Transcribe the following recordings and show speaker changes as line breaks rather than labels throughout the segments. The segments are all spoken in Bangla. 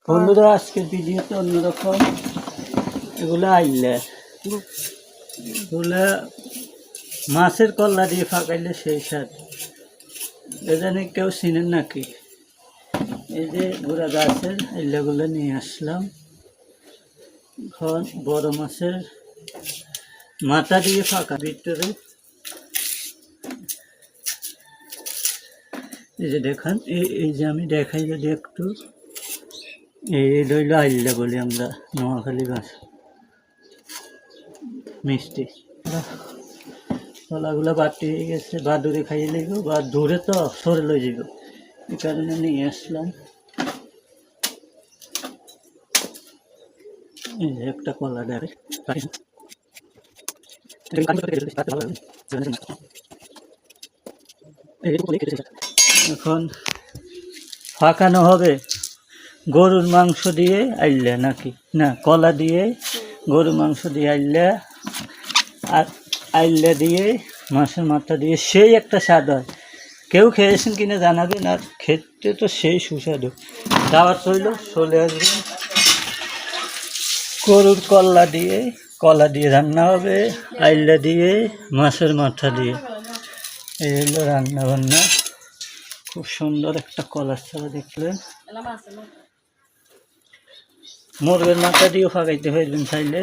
বন্ধুরা আজকের ভিডিওতে অন্যরকম এগুলো আইলে এগুলো মাছের কল্লা দিয়ে ফাঁকাইলে সেই স্বাদ এ জানি কেউ চিনেন নাকি। এই যে গোড়া গাছের আইলাগুলো নিয়ে আসলাম। এখন বড় মাছের মাথা দিয়ে ফাঁকা ভিতরে এই যে দেখান এই যে আমি দেখাই যদি একটু এই রইল আইল্লা বলি আমরা নোয়াখালী ভাষা মিষ্টি কলাগুলো বাটি হয়ে গেছে বা দূরে খাইয়ে লাগবে বা দূরে তো সরে লই যাব এই কারণে নিয়ে আসলাম। এই যে একটা কলা ডারে এখন ফাঁকানো হবে গরুর মাংস দিয়ে আইলে নাকি না কলা দিয়ে গরুর মাংস দিয়ে আইলে আর আইলে দিয়ে মাছের মাথা দিয়ে সেই একটা স্বাদ হয়। কেউ খেয়েছেন কিনা জানাবেন, আর খেতে তো সেই সুস্বাদু। দাওয়াত রইল, চলে আসবেন। গরুর কলা দিয়ে রান্না হবে, আইলা দিয়ে মাছের মাথা দিয়ে, এই হলো রান্না বান্না। খুব সুন্দর একটা কলার ছাড়া দেখলেন। মুরগের মাথা দিয়েও ফাঁকাইতে পারবেন চাইলে,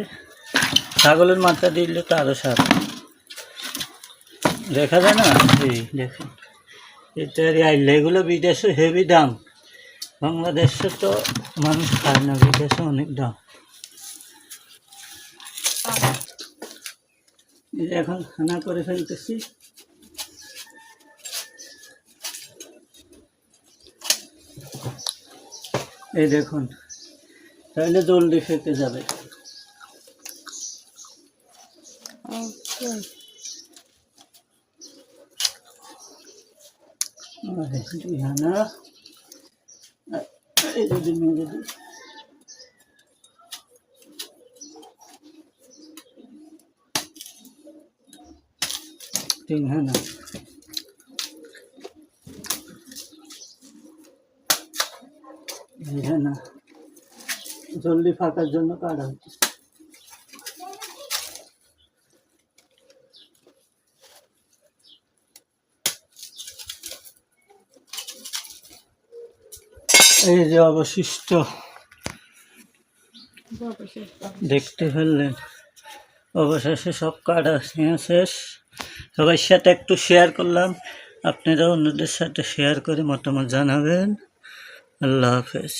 ছাগলের মাথা দিলে তো আরও স্বাদ। দেখা যায় না, এই দেখুন ইত্যাদি আইলে এগুলো বিদেশে হেভি দাম, বাংলাদেশে তো মানুষ খায় না, বিদেশে অনেক দাম। এখন খানা করে ফেলতেছি। এই দেখুন, তাহলে জলদি ফেটে যাবে। এই যদি মেরে দিই তিনখানা না জলদি ফাঁকার জন্য কাটা হচ্ছে। এই যে অবশিষ্ট দেখতে ফেললেন, অবশেষে সব কাটা শেষ। সবার সাথে একটু শেয়ার করলাম, আপনারা অন্যদের সাথে শেয়ার করে মতামত জানাবেন। আল্লাহ হাফেজ।